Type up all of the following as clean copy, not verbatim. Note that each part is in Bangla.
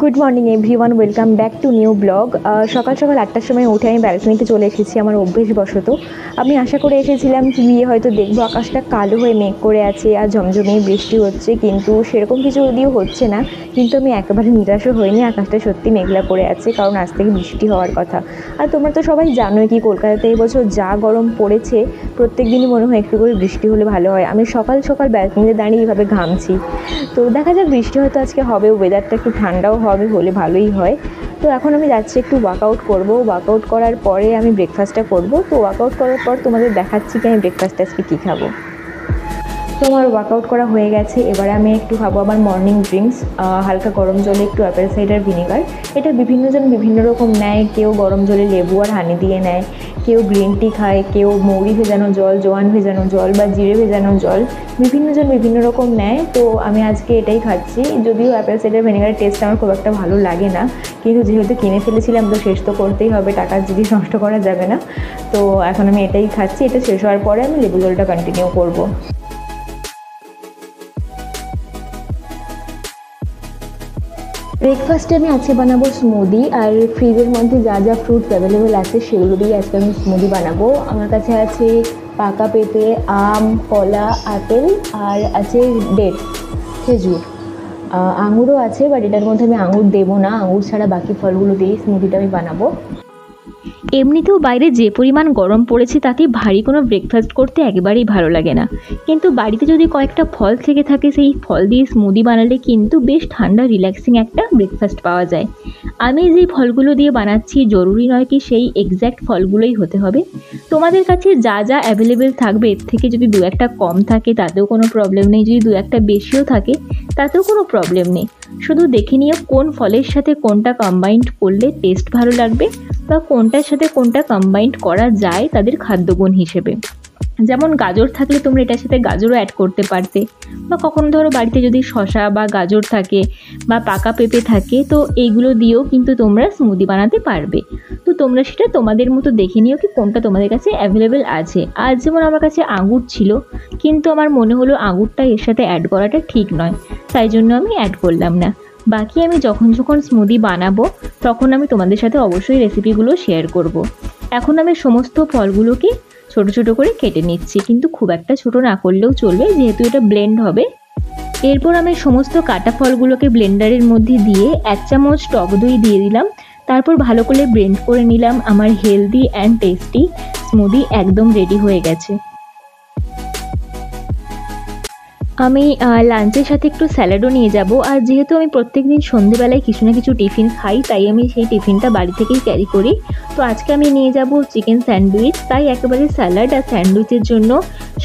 Good morning everyone, welcome back to new blog. সকাল সকাল 8টার সময় উঠে আমি ব্যালকনিতে চলে এসেছি আমার অভ্যেসবশত। আমি আশা করে এসেছিলাম কি গিয়ে হয়তো দেখবো আকাশটা কালো হয়ে মেঘ করে আছে আর ঝমঝমিয়ে বৃষ্টি হচ্ছে, কিন্তু সেরকম কিছু যদিও হচ্ছে না। কিন্তু আমি একেবারে নিরাশও হইনি, আকাশটা সত্যি মেঘলা করে আছে, কারণ আজ থেকে বৃষ্টি হওয়ার কথা। আর তোমরা তো সবাই জানোই কি কলকাতাতে এই বছর যা গরম পড়েছে, প্রত্যেক দিনই মনে হয় একটু করে বৃষ্টি হলে ভালো হয়। আমি সকাল সকাল ব্যালকনিতে দাঁড়িয়ে এইভাবে ঘামছি। তো দেখা যাক, বৃষ্টি হয়তো আজকে হবে, ওয়েদারটা একটু ঠান্ডাও হবে, হলে ভালোই হয়। তো এখন আমি যাচ্ছি একটু ওয়ার্কআউট করব। ওয়ার্কআউট করার পরে আমি ব্রেকফাস্টটা করব। তো ওয়ার্কআউট করার পর তোমাদের দেখাচ্ছি কি আমি ব্রেকফাস্টটা আজকে কী খাবো। তো আমার ওয়ার্কআউট করা হয়ে গেছে, এবারে আমি একটু খাবো আমার মর্নিং ড্রিঙ্কস। হালকা গরম জলে একটু অ্যাপেল সাইডার ভিনেগার। এটা বিভিন্নজন বিভিন্ন রকম নেয়, কেউ গরম জলে লেবু আর হানি দিয়ে নেয়, কেউ গ্রিন টি খায়, কেউ মৌরি ভেজানো জল, জোয়ান ভেজানো জল বা জিরে ভেজানো জল, বিভিন্নজন বিভিন্ন রকম নেয়। তো আমি আজকে এটাই খাচ্ছি। যদিও অ্যাপেল সাইডার ভিনেগারের টেস্ট আমার খুব একটা ভালো লাগে না, কিন্তু যেহেতু কিনে ফেলেছিলাম তো শেষ তো করতেই হবে, টাকার জিনিস নষ্ট করা যাবে না। তো এখন আমি এটাই খাচ্ছি। এটা শেষ হওয়ার পরে আমি লেবু জলটা কন্টিনিউ করবো। ব্রেকফাস্টে আমি আজকে বানাবো স্মুদি, আর ফ্রিজের মধ্যে যা যা ফ্রুটস অ্যাভেলেবেল আছে সেগুলো দিয়ে আজকে আমি স্মুদি বানাবো। আমার কাছে আছে পাকা পেঁপে, আম, কলা, আপেল, আর আছে ডেটস, খেজুর। আঙুরও আছে, বাট এটার মধ্যে আমি আঙুর দেবো না, আঙুর ছাড়া বাকি ফলগুলো দিয়েই স্মুদিটা আমি বানাবো। এমনিতেও বাইরে যে পরিমাণ গরম পড়েছে তাতে ভারী কোনো ব্রেকফাস্ট করতে একেবারেই ভালো লাগে না, কিন্তু বাড়িতে যদি কয়েকটা ফল থেকে থাকে সেই ফল দিয়ে স্মুদি বানালে কিন্তু বেশ ঠান্ডা রিল্যাক্সিং একটা ব্রেকফাস্ট পাওয়া যায়। আমি যেই ফলগুলো দিয়ে বানাচ্ছি জরুরি নয় কি সেই এক্স্যাক্ট ফলগুলোই হতে হবে। তোমাদের কাছে যা যা অ্যাভেলেবেল থাকবে এর থেকে যদি দু একটা কম থাকে তাতেও কোনো প্রবলেম নেই, যদি দু একটা বেশিও থাকে তাতেও কোনো প্রবলেম নেই। শুধু দেখে নিও কোন ফলের সাথে কোনটা কম্বাইন্ড করলে টেস্ট ভালো লাগবে বা কোনটার সাথে কোনটা কম্বাইন্ড করা যায় তাদের খাদ্যগুণ হিসেবে। যেমন গাজর থাকলে তোমরা এটার সাথে গাজরও অ্যাড করতে পারতে, বা কখনো ধরো বাড়িতে যদি শসা বা গাজর থাকে বা পাকা পেঁপে থাকে তো এইগুলো দিয়েও কিন্তু তোমরা স্মুদি বানাতে পারবে। তো তোমরা সেটা তোমাদের মতো দেখে নিও কি কোনটা তোমাদের কাছে অ্যাভেলেবেল আছে। আর যেমন আমার কাছে আঙুর ছিল, কিন্তু আমার মনে হলো আঙুরটা এর সাথে অ্যাড করাটা ঠিক নয়, তাই জন্য আমি অ্যাড করলাম না। বাকি আমি যখন যখন স্মুদি বানাবো তখন আমি তোমাদের সাথে অবশ্যই রেসিপিগুলো শেয়ার করব। এখন আমি সমস্ত ফলগুলোকে ছোট ছোট করে কেটে নিচ্ছি, কিন্তু খুব একটা ছোট না করলেও চলবে যেহেতু এটা ব্লেন্ড হবে। এরপর আমি সমস্ত কাটা ফলগুলোকে ব্লেন্ডারের মধ্যে দিয়ে 1 চামচ টক দই দিয়ে দিলাম। তারপর ভালো করে ব্লেন্ড করে নিলাম। আমার হেলদি অ্যান্ড টেস্টি স্মুদি একদম রেডি হয়ে গেছে। আমি লাঞ্চের সাথে একটু স্যালাডও নিয়ে যাব, আর যেহেতু আমি প্রত্যেক দিন সন্ধেবেলায় কিছু না কিছু টিফিন খাই তাই আমি সেই টিফিনটা বাড়ি থেকেই ক্যারি করি। তো আজকে আমি নিয়ে যাব চিকেন স্যান্ডউইচ, তাই একেবারে স্যালাড আর স্যান্ডউইচের জন্য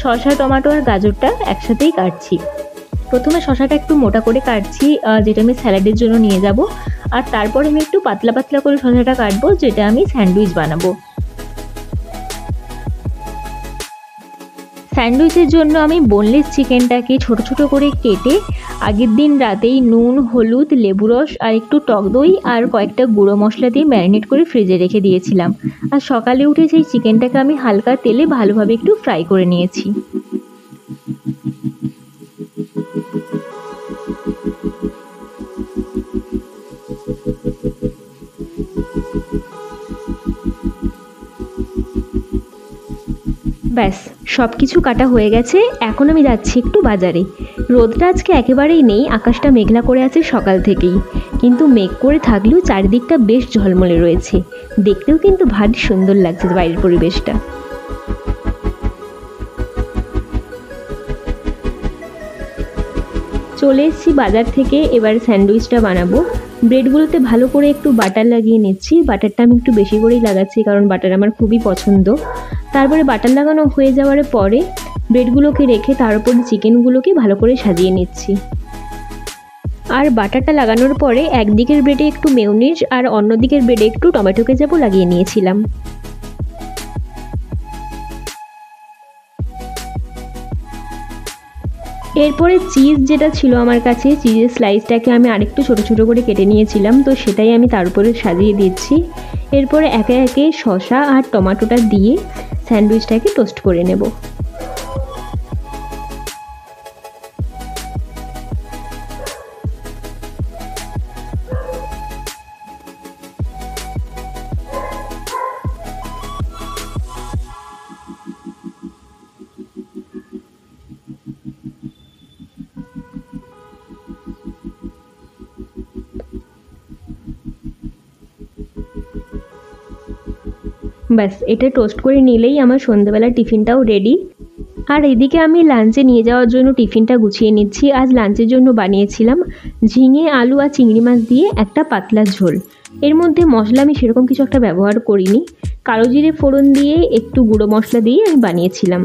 শসা, টমেটো আর গাজরটা একসাথেই কাটছি। প্রথমে শসাটা একটু মোটা করে কাটছি, যেটা আমি স্যালাডের জন্য নিয়ে যাব, আর তারপর আমি একটু পাতলা পাতলা করে শসাটা কাটবো যেটা আমি স্যান্ডউইচ বানাবো। স্যান্ডউইচের জন্য আমি বোনলেস চিকেনটাকে ছোট ছোট করে কেটে আগের দিন রাতেই নুন, হলুদ, লেবু রস আর একটু টক দই আর কয়েকটা গুঁড়ো মশলা দিয়ে ম্যারিনেট করে ফ্রিজে রেখে দিয়েছিলাম। আর সকালে উঠে সেই চিকেনটাকে আমি হালকা তেলে ভালোভাবে একটু ফ্রাই করে নিয়েছি। ব্যাস, সব কিছু কাটা হয়ে গেছে। এখন আমি যাচ্ছি একটু বাজারে। রোদটা আজকে একেবারেই নেই, আকাশটা মেঘলা করে আছে সকাল থেকেই, কিন্তু মেঘ করে থাকলেও চারিদিকটা বেশ ঝলমলে রয়েছে, দেখতেও কিন্তু ভারী সুন্দর লাগছে বাইরের পরিবেশটা। চলে এসেছি বাজার থেকে, এবার স্যান্ডউইচটা বানাবো। ব্রেডগুলোতে ভালো করে একটু বাটার লাগিয়ে নিচ্ছি। বাটারটা আমি একটু বেশি করেই লাগাচ্ছি কারণ বাটার আমার খুবই পছন্দ। তারপরে বাটার লাগানো হয়ে যাওয়ার পরে ব্রেডগুলোকে রেখে তার উপরে চিকেনগুলোকে ভালো করে সাজিয়ে নিচ্ছি। আর বাটারটা লাগানোর পরে একদিকের ব্রেডে একটু মেয়োনিজ আর অন্য দিকের ব্রেডে একটু টমেটো কেচাপও লাগিয়ে নিয়েছিলাম। এরপরে চিজ যেটা ছিল আমার কাছে, চিজের স্লাইসটাকে আমি আরেকটু ছোট ছোট করে কেটে নিয়েছিলাম, তো সেটাই আমি তার উপরে সাজিয়ে দিচ্ছি। এরপরে একে একে শসা আর টমেটোটা দিয়ে স্যান্ডউইচটাকে টোস্ট করে নেব। ব্যাস, এটা টোস্ট করে নিলেই আমার সন্ধ্যেবেলার টিফিনটাও রেডি। আর এদিকে আমি লাঞ্চে নিয়ে যাওয়ার জন্য টিফিনটা গুছিয়ে নিচ্ছি। আজ লাঞ্চের জন্য বানিয়েছিলাম ঝিঙে, আলু আর চিংড়ি মাছ দিয়ে একটা পাতলা ঝোল। এর মধ্যে মশলা আমি সেরকম কিছু একটা ব্যবহার করিনি, কালো জিরে ফোড়ন দিয়ে একটু গুঁড়ো মশলা দিয়ে আমি বানিয়েছিলাম।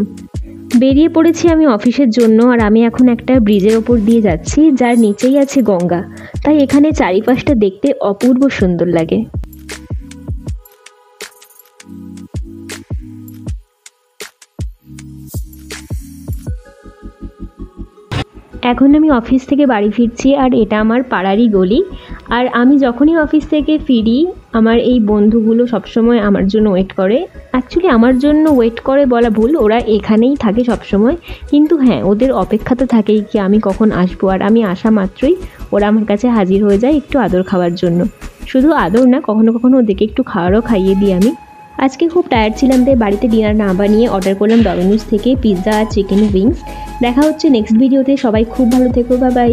বেরিয়ে পড়েছি আমি অফিসের জন্য। আর আমি এখন একটা ব্রিজের ওপর দিয়ে যাচ্ছি, যার নিচেই আছে গঙ্গা, তাই এখানে চারিপাশটা দেখতে অপূর্ব সুন্দর লাগে। এখন আমি অফিস থেকে বাড়ি ফিরছি, আর এটা আমার পাড়ারই গলি। আর আমি যখনই অফিস থেকে ফিরি, আমার এই বন্ধুগুলো সবসময় আমার জন্য ওয়েট করে। অ্যাকচুয়ালি আমার জন্য ওয়েট করে বলা ভুল, ওরা এখানেই থাকে সবসময়। কিন্তু হ্যাঁ, ওদের অপেক্ষা তো থাকেই কি আমি কখন আসবো। আর আমি আসা মাত্রই ওরা আমার কাছে হাজির হয়ে যায় একটু আদর খাওয়ার জন্য। শুধু আদর না, কখনো কখনো ওদেরকে একটু খাওয়ারও খাইয়ে দিই আমি। আজকে খুব টায়ার্ড ছিলাম, তাই বাড়িতে ডিনার না বানিয়ে অর্ডার করলাম ডমিনোজ থেকে পিৎজা আর চিকেন উইংস। দেখা হচ্ছে নেক্সট ভিডিওতে। সবাই খুব ভালো থেকো, বাই বাই।